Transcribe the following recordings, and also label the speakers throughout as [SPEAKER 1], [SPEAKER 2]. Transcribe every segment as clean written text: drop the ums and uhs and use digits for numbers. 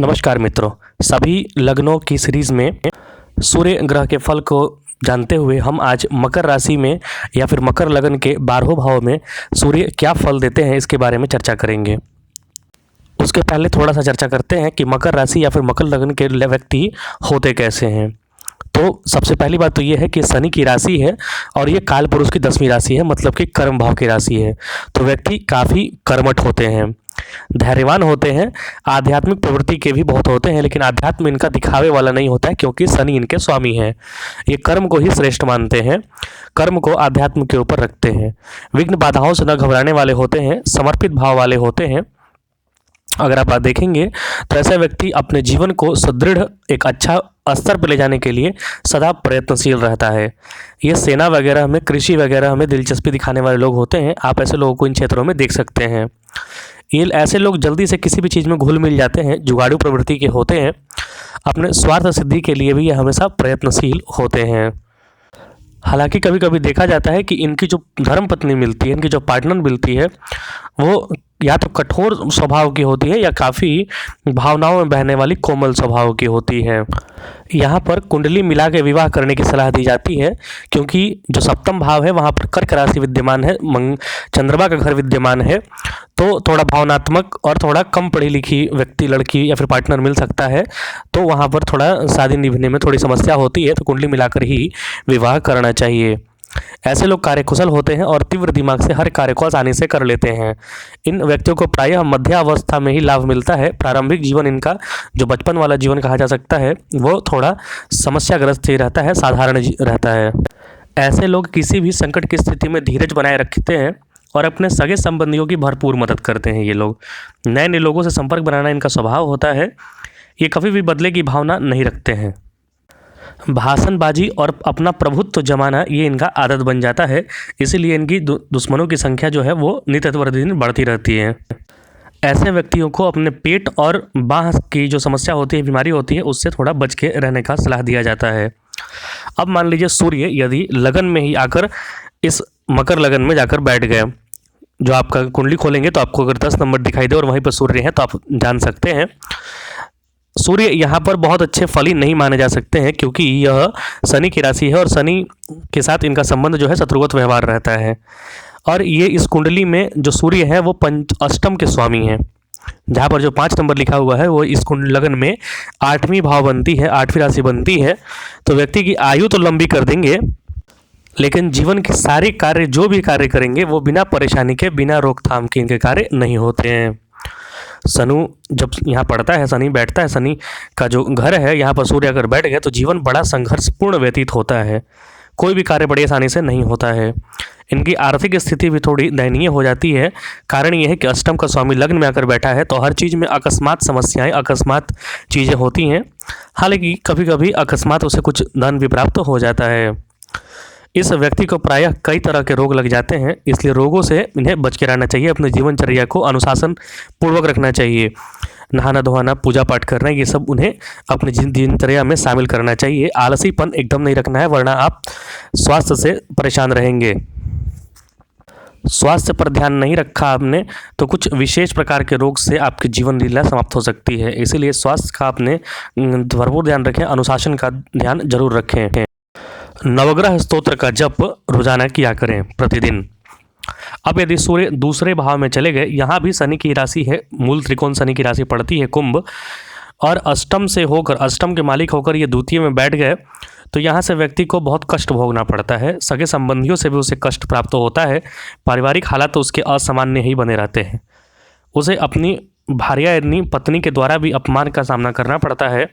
[SPEAKER 1] नमस्कार मित्रों, सभी लग्नों की सीरीज़ में सूर्य ग्रह के फल को जानते हुए हम आज मकर राशि में या फिर मकर लग्न के 12वें भाव में सूर्य क्या फल देते हैं इसके बारे में चर्चा करेंगे। उसके पहले थोड़ा सा चर्चा करते हैं कि मकर राशि या फिर मकर लग्न के व्यक्ति होते कैसे हैं। तो सबसे पहली बात तो ये है कि शनि की राशि है और ये काल पुरुष की 10वीं राशि है, मतलब कि कर्म भाव की राशि है। तो व्यक्ति काफ़ी कर्मठ होते हैं, धैर्यवान होते हैं, आध्यात्मिक प्रवृत्ति के भी बहुत होते हैं, लेकिन आध्यात्म इनका दिखावे वाला नहीं होता है क्योंकि शनि इनके स्वामी हैं। ये कर्म को ही श्रेष्ठ मानते हैं, कर्म को आध्यात्म के ऊपर रखते हैं, विघ्न बाधाओं से न घबराने वाले होते हैं, समर्पित भाव वाले होते हैं। अगर आप बात देखेंगे तो ऐसा व्यक्ति अपने जीवन को सुदृढ़ एक अच्छा स्तर पर ले जाने के लिए सदा प्रयत्नशील रहता है। ये सेना वगैरह में, कृषि वगैरह में दिलचस्पी दिखाने वाले लोग होते हैं। आप ऐसे लोगों को इन क्षेत्रों में देख सकते हैं। ये ऐसे लोग जल्दी से किसी भी चीज़ में घुल मिल जाते हैं, जुगाड़ू प्रवृत्ति के होते हैं। अपने स्वार्थ सिद्धि के लिए भी ये हमेशा प्रयत्नशील होते हैं। हालांकि कभी कभी देखा जाता है कि इनकी जो धर्म पत्नी मिलती है, इनकी जो पार्टनर मिलती है, वो या तो कठोर स्वभाव की होती है या काफ़ी भावनाओं में बहने वाली कोमल स्वभाव की होती है। यहाँ पर कुंडली मिला के विवाह करने की सलाह दी जाती है क्योंकि जो सप्तम भाव है वहाँ पर कर्क राशि विद्यमान है, चंद्रमा का घर विद्यमान है। तो थोड़ा भावनात्मक और थोड़ा कम पढ़ी लिखी व्यक्ति, लड़की या फिर पार्टनर मिल सकता है, तो वहाँ पर थोड़ा शादी निभाने में थोड़ी समस्या होती है। तो कुंडली मिलाकर ही विवाह करना चाहिए। ऐसे लोग कार्यकुशल होते हैं और तीव्र दिमाग से हर कार्य को आसानी से कर लेते हैं। इन व्यक्तियों को प्रायः मध्यावस्था में ही लाभ मिलता है। प्रारंभिक जीवन इनका, जो बचपन वाला जीवन कहा जा सकता है, वो थोड़ा समस्याग्रस्त ही रहता है, साधारण रहता है। ऐसे लोग किसी भी संकट की स्थिति में धीरज बनाए रखते हैं और अपने सगे संबंधियों की भरपूर मदद करते हैं। ये लोग नए नए लोगों से संपर्क बनाना इनका स्वभाव होता है। ये कभी भी बदले की भावना नहीं रखते हैं। भाषणबाजी और अपना प्रभुत्व जमाना ये इनका आदत बन जाता है। इसीलिए इनकी दुश्मनों की संख्या जो है वो नित्य प्रतिदिन बढ़ती रहती है। ऐसे व्यक्तियों को अपने पेट और बांह की जो समस्या होती है, बीमारी होती है, उससे थोड़ा बच के रहने का सलाह दिया जाता है। अब मान लीजिए सूर्य यदि लगन में ही आकर इस मकर लगन में जाकर बैठ गए, जो आपका कुंडली खोलेंगे तो आपको अगर 10 नंबर दिखाई दे और वहीं पर सूर्य है तो आप जान सकते हैं सूर्य यहाँ पर बहुत अच्छे फली नहीं माने जा सकते हैं क्योंकि यह शनि की राशि है और शनि के साथ इनका संबंध जो है शत्रुवत व्यवहार रहता है। और ये इस कुंडली में जो सूर्य है वो अष्टम के स्वामी हैं। जहाँ पर जो 5 नंबर लिखा हुआ है वो इस कुंडली लगन में 8वीं भाव बनती है, 8वीं राशि बनती है। तो व्यक्ति की आयु तो लंबी कर देंगे, लेकिन जीवन के सारे कार्य, जो भी कार्य करेंगे, वो बिना परेशानी के, बिना रोकथाम के इनके कार्य नहीं होते हैं। शनु जब यहाँ पड़ता है, शनि बैठता है, शनि का जो घर है, यहाँ पर सूर्य अगर बैठ गए तो जीवन बड़ा संघर्षपूर्ण व्यतीत होता है। कोई भी कार्य बड़ी आसानी से नहीं होता है। इनकी आर्थिक स्थिति भी थोड़ी दयनीय हो जाती है। कारण ये है कि अष्टम का स्वामी लग्न में आकर बैठा है, तो हर चीज़ में अकस्मात समस्याएं, अकस्मात चीज़ें होती हैं। हालांकि कभी कभी अकस्मात उसे कुछ धन भी प्राप्त हो जाता है। इस व्यक्ति को प्रायः कई तरह के रोग लग जाते हैं, इसलिए रोगों से इन्हें बच के रहना चाहिए। अपने जीवनचर्या को अनुशासन पूर्वक रखना चाहिए। नहाना धोना, पूजा पाठ करना, ये सब उन्हें अपनी दिनचर्या में शामिल करना चाहिए। आलसीपन एकदम नहीं रखना है, वरना आप स्वास्थ्य से परेशान रहेंगे। स्वास्थ्य पर ध्यान नहीं रखा आपने तो कुछ विशेष प्रकार के रोग से आपकी जीवन लीला समाप्त हो सकती है। इसीलिए स्वास्थ्य का आपने भरपूर ध्यान रखें, अनुशासन का ध्यान जरूर रखें। नवग्रह स्तोत्र का जप रोजाना किया करें प्रतिदिन। अब यदि सूर्य दूसरे भाव में चले गए, यहाँ भी शनि की राशि है, मूल त्रिकोण शनि की राशि पड़ती है कुंभ, और अष्टम से होकर, अष्टम के मालिक होकर ये द्वितीय में बैठ गए, तो यहाँ से व्यक्ति को बहुत कष्ट भोगना पड़ता है। सगे संबंधियों से भी उसे कष्ट प्राप्त होता है। पारिवारिक हालात तो उसके असामान्य ही बने रहते हैं। उसे अपनी भार्या यानी पत्नी के द्वारा भी अपमान का सामना करना पड़ता है।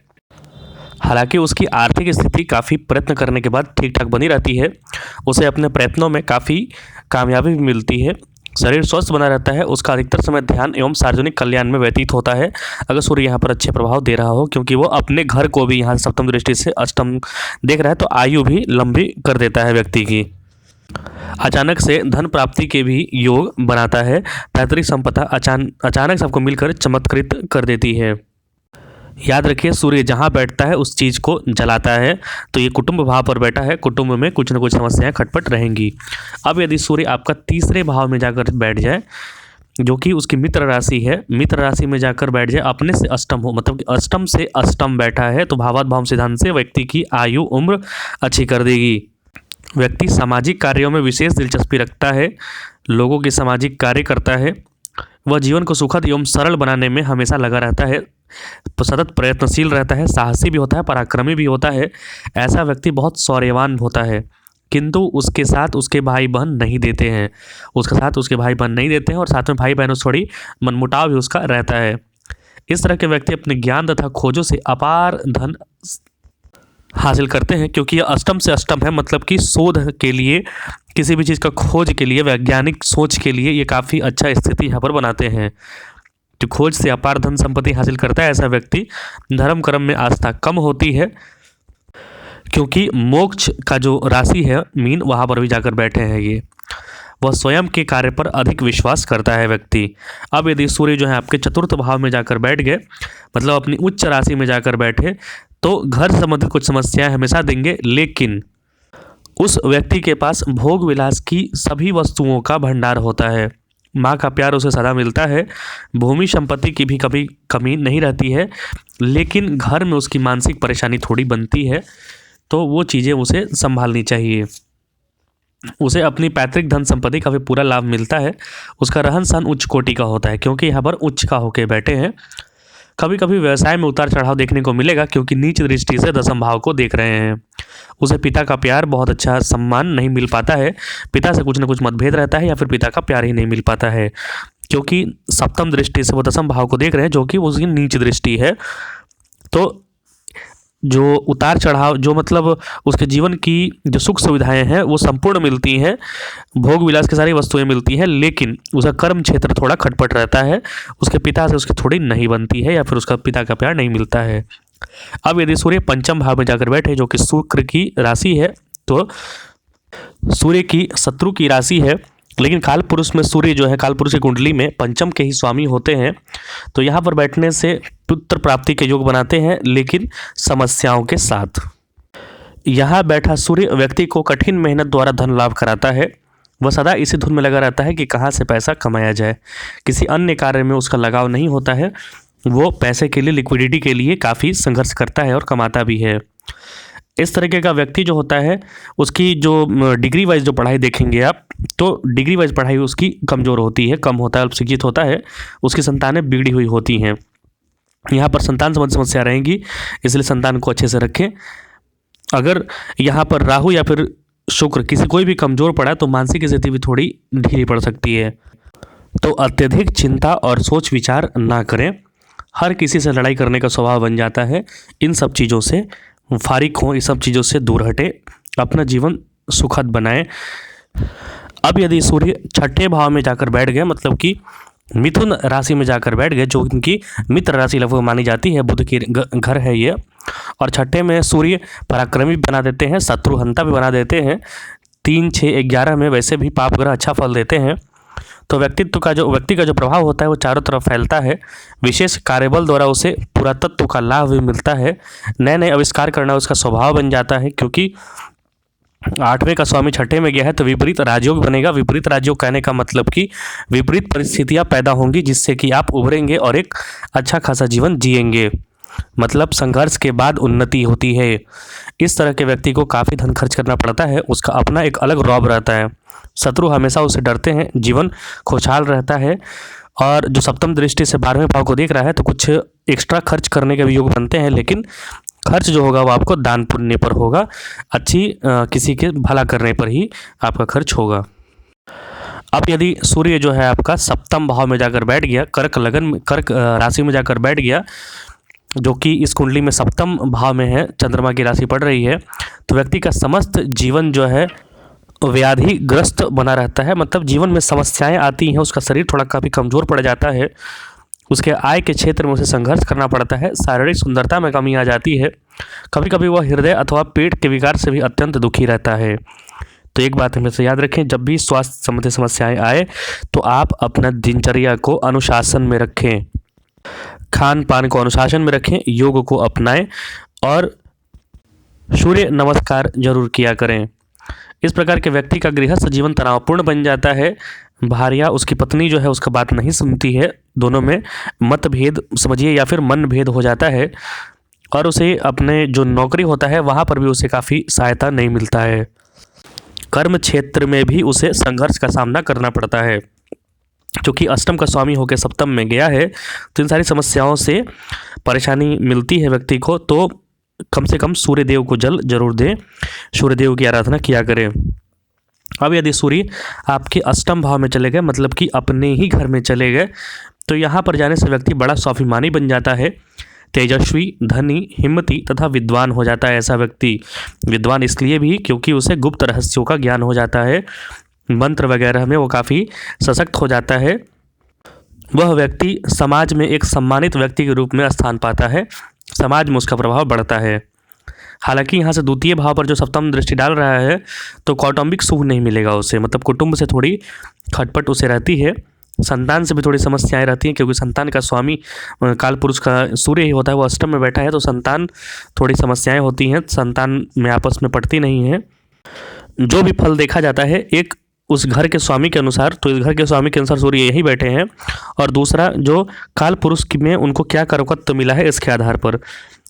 [SPEAKER 1] हालांकि उसकी आर्थिक स्थिति काफ़ी प्रयत्न करने के बाद ठीक ठाक बनी रहती है। उसे अपने प्रयत्नों में काफ़ी कामयाबी भी मिलती है। शरीर स्वस्थ बना रहता है। उसका अधिकतर समय ध्यान एवं सार्वजनिक कल्याण में व्यतीत होता है, अगर सूर्य यहाँ पर अच्छे प्रभाव दे रहा हो, क्योंकि वो अपने घर को भी यहाँ सप्तम दृष्टि से अष्टम देख रहा है, तो आयु भी लंबी कर देता है व्यक्ति की। अचानक से धन प्राप्ति के भी योग बनाता है। पैतृक संपदा अचानक सबको मिलकर चमत्कृत कर देती है। याद रखिए, सूर्य जहाँ बैठता है उस चीज़ को जलाता है। तो ये कुटुंब भाव पर बैठा है, कुटुंब में कुछ न कुछ समस्याएं खटपट रहेंगी। अब यदि सूर्य आपका तीसरे भाव में जाकर बैठ जाए, जो कि उसकी मित्र राशि है, मित्र राशि में जाकर बैठ जाए, अपने से अष्टम हो, मतलब कि अष्टम से अष्टम बैठा है, तो भावात भाव सिद्धांत से व्यक्ति की आयु उम्र अच्छी कर देगी। व्यक्ति सामाजिक कार्यों में विशेष दिलचस्पी रखता है, लोगों के सामाजिक कार्य करता है, वह जीवन को सुखद एवं सरल बनाने में हमेशा लगा रहता है, सतत प्रयत्नशील रहता है, साहसी भी होता है, पराक्रमी भी होता है। ऐसा व्यक्ति बहुत शौर्यवान होता है, किंतु उसके साथ उसके भाई बहन नहीं देते हैं, उसके साथ उसके भाई बहन नहीं देते हैं, और साथ में भाई बहनों से थोड़ी मनमुटाव भी उसका रहता है। इस तरह के व्यक्ति अपने ज्ञान तथा खोजों से अपार धन हासिल करते हैं, क्योंकि यह अष्टम से अष्टम है, मतलब कि शोध के लिए, किसी भी चीज़ का खोज के लिए, वैज्ञानिक सोच के लिए ये काफ़ी अच्छा स्थिति यहाँ पर बनाते हैं। जो खोज से अपार धन संपत्ति हासिल करता है, ऐसा व्यक्ति धर्म कर्म में आस्था कम होती है, क्योंकि मोक्ष का जो राशि है मीन, वहाँ पर भी जाकर बैठे हैं ये। वह स्वयं के कार्य पर अधिक विश्वास करता है व्यक्ति। अब यदि सूर्य जो है आपके चतुर्थ भाव में जाकर बैठ गए, मतलब अपनी उच्च राशि में जाकर बैठे, तो घर से संबंधित कुछ समस्याएं हमेशा देंगे, लेकिन उस व्यक्ति के पास भोग विलास की सभी वस्तुओं का भंडार होता है, माँ का प्यार उसे सदा मिलता है, भूमि संपत्ति की भी कभी कमी नहीं रहती है, लेकिन घर में उसकी मानसिक परेशानी थोड़ी बनती है, तो वो चीज़ें उसे संभालनी चाहिए। उसे अपनी पैतृक धन संपत्ति का भी पूरा लाभ मिलता है, उसका रहन सहन उच्च कोटि का होता है, क्योंकि यहाँ पर उच्च का होके बैठे हैं। कभी कभी व्यवसाय में उतार चढ़ाव देखने को मिलेगा, क्योंकि नीच दृष्टि से दशम भाव को देख रहे हैं। उसे पिता का प्यार, बहुत अच्छा सम्मान नहीं मिल पाता है, पिता से कुछ ना कुछ मतभेद रहता है, या फिर पिता का प्यार ही नहीं मिल पाता है, क्योंकि सप्तम दृष्टि से वो दशम भाव को देख रहे हैं, जो कि उसकी नीच दृष्टि है। तो जो उतार चढ़ाव, जो मतलब उसके जीवन की जो सुख सुविधाएं हैं वो संपूर्ण मिलती हैं, भोग विलास की सारी वस्तुएं मिलती हैं, लेकिन उसका कर्म क्षेत्र थोड़ा खटपट रहता है, उसके पिता से उसकी थोड़ी नहीं बनती है, या फिर उसका पिता का प्यार नहीं मिलता है। अब यदि सूर्य पंचम भाव में जाकर बैठे, जो कि शुक्र की राशि है, तो सूर्य की शत्रु की राशि है, लेकिन काल पुरुष में सूर्य जो है, काल पुरुष की कुंडली में पंचम के ही स्वामी होते हैं, तो यहाँ पर बैठने से पुत्र प्राप्ति के योग बनाते हैं, लेकिन समस्याओं के साथ। यहाँ बैठा सूर्य व्यक्ति को कठिन मेहनत द्वारा धन लाभ कराता है, वह सदा इसी धुन में लगा रहता है कि कहाँ से पैसा कमाया जाए, किसी अन्य कार्य में उसका लगाव नहीं होता है, वो पैसे के लिए, लिक्विडिटी के लिए काफ़ी संघर्ष करता है और कमाता भी है। इस तरीके का व्यक्ति जो होता है, उसकी जो डिग्री वाइज जो पढ़ाई देखेंगे आप, तो डिग्री वाइज पढ़ाई उसकी कमज़ोर होती है, कम होता है, अल्पशिक्षित होता है, उसकी संतानें बिगड़ी हुई होती हैं। यहाँ पर संतान संबंधी समस्या रहेंगी, इसलिए संतान को अच्छे से रखें। अगर यहाँ पर राहु या फिर शुक्र किसी कोई भी कमज़ोर पड़ा, तो मानसिक स्थिति भी थोड़ी ढीली पड़ सकती है। तो अत्यधिक चिंता और सोच विचार ना करें, हर किसी से लड़ाई करने का स्वभाव बन जाता है, इन सब चीज़ों से फारिग हों, इस सब चीज़ों से दूर हटे, अपना जीवन सुखद बनाएं। अब यदि सूर्य छठे भाव में जाकर बैठ गए, मतलब कि मिथुन राशि में जाकर बैठ गए, जो इनकी मित्र राशि लगभग मानी जाती है, बुध की घर है ये, और छठे में सूर्य पराक्रमी बना देते हैं, शत्रुहंता भी बना देते हैं, 3, 6, 11 में वैसे भी पाप ग्रह अच्छा फल देते हैं। तो व्यक्ति का जो प्रभाव होता है वो चारों तरफ फैलता है, विशेष कार्यबल द्वारा उसे पुरातत्व का लाभ भी मिलता है, नए नए आविष्कार करना उसका स्वभाव बन जाता है, क्योंकि 8वें का स्वामी छठे में गया है, तो विपरीत राजयोग बनेगा। विपरीत राजयोग कहने का मतलब कि विपरीत परिस्थितियां पैदा होंगी, जिससे कि आप उभरेंगे और एक अच्छा खासा जीवन जिएंगे, मतलब संघर्ष के बाद उन्नति होती है। इस तरह के व्यक्ति को काफ़ी धन खर्च करना पड़ता है, उसका अपना एक अलग रौब रहता है, शत्रु हमेशा उससे डरते हैं, जीवन खुशहाल रहता है। और जो सप्तम दृष्टि से 12वें भाव को देख रहा है, तो कुछ एक्स्ट्रा खर्च करने के भी योग बनते हैं, लेकिन खर्च जो होगा वो आपको दान पुण्य पर होगा, अच्छी किसी के भला करने पर ही आपका खर्च होगा। अब यदि सूर्य जो है आपका सप्तम भाव में जाकर बैठ गया, कर्क राशि में जाकर बैठ गया, जो कि इस कुंडली में सप्तम भाव में है, चंद्रमा की राशि पड़ रही है, तो व्यक्ति का समस्त जीवन जो है व्याधिग्रस्त बना रहता है, मतलब जीवन में समस्याएं आती हैं, उसका शरीर थोड़ा काफ़ी कमज़ोर पड़ जाता है, उसके आय के क्षेत्र में उसे संघर्ष करना पड़ता है, शारीरिक सुंदरता में कमी आ जाती है, कभी कभी वह हृदय अथवा पेट के विकार से भी अत्यंत दुखी रहता है। तो एक बात हमेशा याद रखें, जब भी स्वास्थ्य संबंधी समस्याएं आए, तो आप अपना दिनचर्या को अनुशासन में रखें, खान पान को अनुशासन में रखें, योग को अपनाएं और सूर्य नमस्कार जरूर किया करें। इस प्रकार के व्यक्ति का गृहस्थ जीवन तनावपूर्ण बन जाता है, भार्या उसकी पत्नी जो है उसका बात नहीं सुनती है, दोनों में मतभेद समझिए या फिर मनभेद हो जाता है और उसे अपने जो नौकरी होता है वहाँ पर भी उसे काफ़ी सहायता नहीं मिलता है। कर्म क्षेत्र में भी उसे संघर्ष का सामना करना पड़ता है। क्योंकि अष्टम का स्वामी होकर सप्तम में गया है तो इन सारी समस्याओं से परेशानी मिलती है व्यक्ति को, तो कम से कम सूर्यदेव को जल जरूर दें, सूर्यदेव की आराधना किया करें। अब यदि सूर्य आपके अष्टम भाव में चले गए, मतलब कि अपने ही घर में चले गए, तो यहाँ पर जाने से व्यक्ति बड़ा स्वाभिमानी बन जाता है, तेजस्वी, धनी, हिम्मती तथा विद्वान हो जाता है। ऐसा व्यक्ति विद्वान इसलिए भी क्योंकि उसे गुप्त रहस्यों का ज्ञान हो जाता है, मंत्र वगैरह में वो काफ़ी सशक्त हो जाता है। वह व्यक्ति समाज में एक सम्मानित व्यक्ति के रूप में स्थान पाता है, समाज में उसका प्रभाव बढ़ता है। हालांकि यहाँ से द्वितीय भाव पर जो सप्तम दृष्टि डाल रहा है तो कौटुंबिक सुख नहीं मिलेगा उसे, मतलब कुटुंब से थोड़ी खटपट उसे रहती है, संतान से भी थोड़ी समस्याएं रहती हैं क्योंकि संतान का स्वामी काल पुरुष का सूर्य ही होता है, वो अष्टम में बैठा है, तो संतान थोड़ी समस्याएं होती हैं, संतान में आपस में पड़ती नहीं है। जो भी फल देखा जाता है एक उस घर के स्वामी के अनुसार, तो इस घर के स्वामी के अनुसार सूर्य यही बैठे हैं, और दूसरा जो काल पुरुष में उनको क्या कारकत्व मिला है इसके आधार पर,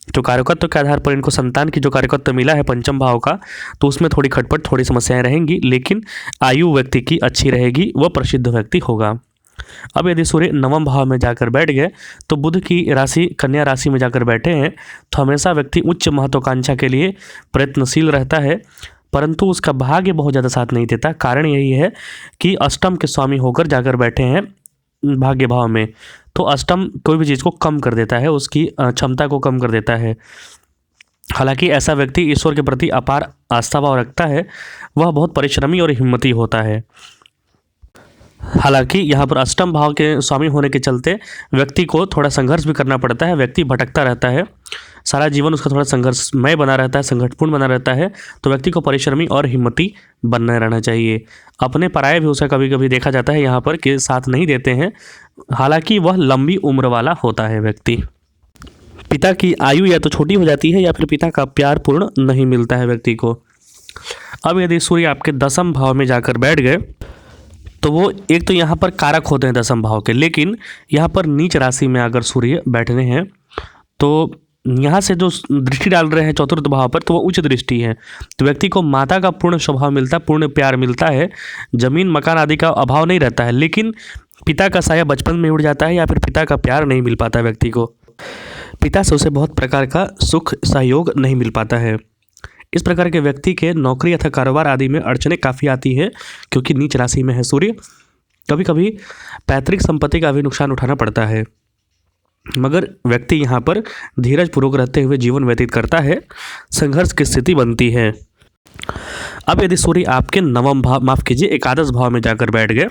[SPEAKER 1] जो कारकत्व के आधार पर इनको संतान की जो कारकत्व मिला है पंचम भाव का, तो उसमें थोड़ी खटपट थोड़ी समस्याएं रहेंगी, लेकिन आयु व्यक्ति की अच्छी रहेगी, वह प्रसिद्ध व्यक्ति होगा। अब यदि सूर्य नवम भाव में जाकर बैठ गए तो बुध की राशि कन्या राशि में जाकर बैठे हैं, तो हमेशा व्यक्ति उच्च महत्वाकांक्षा के लिए प्रयत्नशील रहता है, परंतु उसका भाग्य बहुत ज़्यादा साथ नहीं देता। कारण यही है कि अष्टम के स्वामी होकर जाकर बैठे हैं भाग्य भाव में, तो अष्टम कोई भी चीज़ को कम कर देता है, उसकी क्षमता को कम कर देता है। हालांकि ऐसा व्यक्ति ईश्वर के प्रति अपार आस्था भाव रखता है, वह बहुत परिश्रमी और हिम्मती होता है। हालांकि यहाँ पर अष्टम भाव के स्वामी होने के चलते व्यक्ति को थोड़ा संघर्ष भी करना पड़ता है, व्यक्ति भटकता रहता है, सारा जीवन उसका थोड़ा संघर्षमय बना रहता है, संघर्षपूर्ण बना रहता है, तो व्यक्ति को परिश्रमी और हिम्मती बनना रहना चाहिए। अपने पराये भी उसे कभी कभी देखा जाता है यहाँ पर कि साथ नहीं देते हैं, हालांकि वह लंबी उम्र वाला होता है व्यक्ति। पिता की आयु या तो छोटी हो जाती है या फिर पिता का प्यार पूर्ण नहीं मिलता है व्यक्ति को। अब यदि सूर्य आपके दसम भाव में जाकर बैठ गए तो वो एक तो यहाँ पर कारक होते हैं दसम भाव के, लेकिन यहाँ पर नीच राशि में अगर सूर्य बैठने हैं तो यहाँ से जो दृष्टि डाल रहे हैं चतुर्थ भाव पर, तो वो उच्च दृष्टि है, तो व्यक्ति को माता का पूर्ण स्वभाव मिलता है, पूर्ण प्यार मिलता है, जमीन मकान आदि का अभाव नहीं रहता है, लेकिन पिता का साया बचपन में उड़ जाता है या फिर पिता का प्यार नहीं मिल पाता व्यक्ति को, पिता से उसे बहुत प्रकार का सुख सहयोग नहीं मिल पाता है। इस प्रकार के व्यक्ति के नौकरी अथवा कारोबार आदि में अड़चने काफ़ी आती है क्योंकि नीच राशि में है सूर्य। कभी कभी पैतृक संपत्ति का भी नुकसान उठाना पड़ता है, मगर व्यक्ति यहाँ पर धीरज पूर्वक रहते हुए जीवन व्यतीत करता है, संघर्ष की स्थिति बनती है। अब यदि सूर्य आपके नवम भाव, माफ कीजिए एकादश भाव में जाकर बैठ गए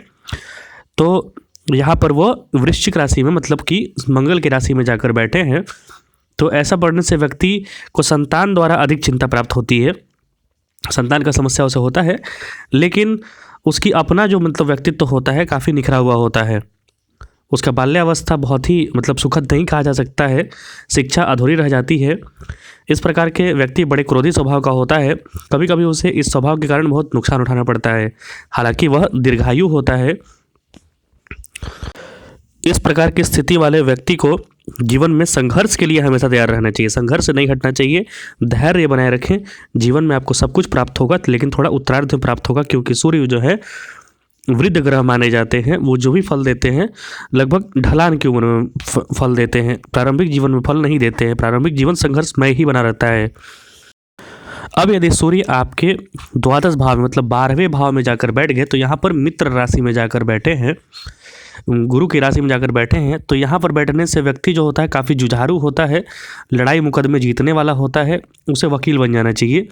[SPEAKER 1] तो यहाँ पर वो वृश्चिक राशि में, मतलब कि मंगल की राशि में जाकर बैठे हैं, तो ऐसा बढ़ने से व्यक्ति को संतान द्वारा अधिक चिंता प्राप्त होती है, संतान का समस्या उसे होता है, लेकिन उसकी अपना जो मतलब व्यक्तित्व होता है काफ़ी निखरा हुआ होता है, उसका बाल्यावस्था बहुत ही मतलब सुखद नहीं कहा जा सकता है, शिक्षा अधूरी रह जाती है। इस प्रकार के व्यक्ति बड़े क्रोधी स्वभाव का होता है, कभी कभी उसे इस स्वभाव के कारण बहुत नुकसान उठाना पड़ता है, हालांकि वह दीर्घायु होता है। इस प्रकार की स्थिति वाले व्यक्ति को जीवन में संघर्ष के लिए हमेशा तैयार रहना चाहिए, संघर्ष से नहीं हटना चाहिए, धैर्य बनाए रखें। जीवन में आपको सब कुछ प्राप्त होगा, लेकिन थोड़ा उत्तरार्ध में प्राप्त होगा, क्योंकि सूर्य जो है वृद्ध ग्रह माने जाते हैं, वो जो भी फल देते हैं लगभग ढलान की उम्र में फल देते हैं, प्रारंभिक जीवन में फल नहीं देते हैं, प्रारंभिक जीवन संघर्षमय ही बना रहता है। अब यदि सूर्य आपके द्वादश भाव में मतलब 12वें भाव में जाकर बैठ गए, तो यहाँ पर मित्र राशि में जाकर बैठे हैं, गुरु की राशि में जाकर बैठे हैं, तो यहाँ पर बैठने से व्यक्ति जो होता है काफ़ी जुझारू होता है, लड़ाई मुकदमे जीतने वाला होता है, उसे वकील बन जाना चाहिए।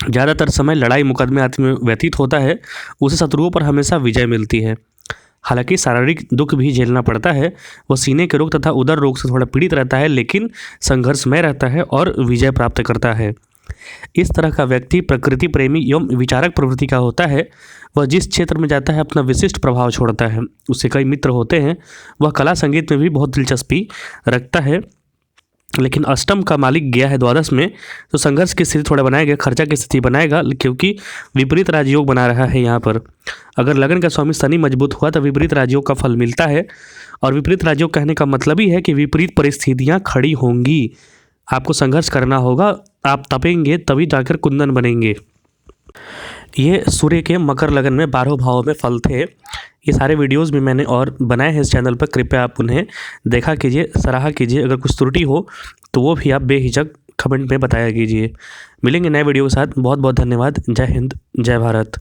[SPEAKER 1] ज़्यादातर समय लड़ाई मुकदमे आदि में व्यतीत होता है, उसे शत्रुओं पर हमेशा विजय मिलती है। हालांकि शारीरिक दुख भी झेलना पड़ता है, वो सीने के रोग तथा उदर रोग से थोड़ा पीड़ित रहता है, लेकिन संघर्षमय रहता है और विजय प्राप्त करता है। इस तरह का व्यक्ति प्रकृति प्रेमी एवं विचारक प्रवृत्ति का होता है। वह जिस क्षेत्र में जाता है अपना विशिष्ट प्रभाव छोड़ता है। उससे कई मित्र होते हैं। वह कला संगीत में भी बहुत दिलचस्पी रखता है। लेकिन अष्टम का मालिक गया है द्वादश में, तो संघर्ष की स्थिति थोड़ा बनाएगा, खर्चा की स्थिति बनाएगा, क्योंकि विपरीत राजयोग बना रहा है यहाँ पर। अगर लगन का स्वामी शनि मजबूत हुआ तो विपरीत राजयोग का फल मिलता है। और विपरीत राजयोग कहने का मतलब ही है कि विपरीत परिस्थितियाँ खड़ी होंगी, आपको संघर्ष करना होगा, आप तपेंगे तभी जाकर कुंदन बनेंगे। ये सूर्य के मकर लगन में 12 भावों में फल थे। ये सारे वीडियोस भी मैंने और बनाए हैं इस चैनल पर, कृपया आप उन्हें देखा कीजिए, सराहा कीजिए। अगर कुछ त्रुटि हो तो वो भी आप बेहिचक कमेंट में बताया कीजिए। मिलेंगे नए वीडियो के साथ। बहुत बहुत धन्यवाद। जय हिंद, जय भारत।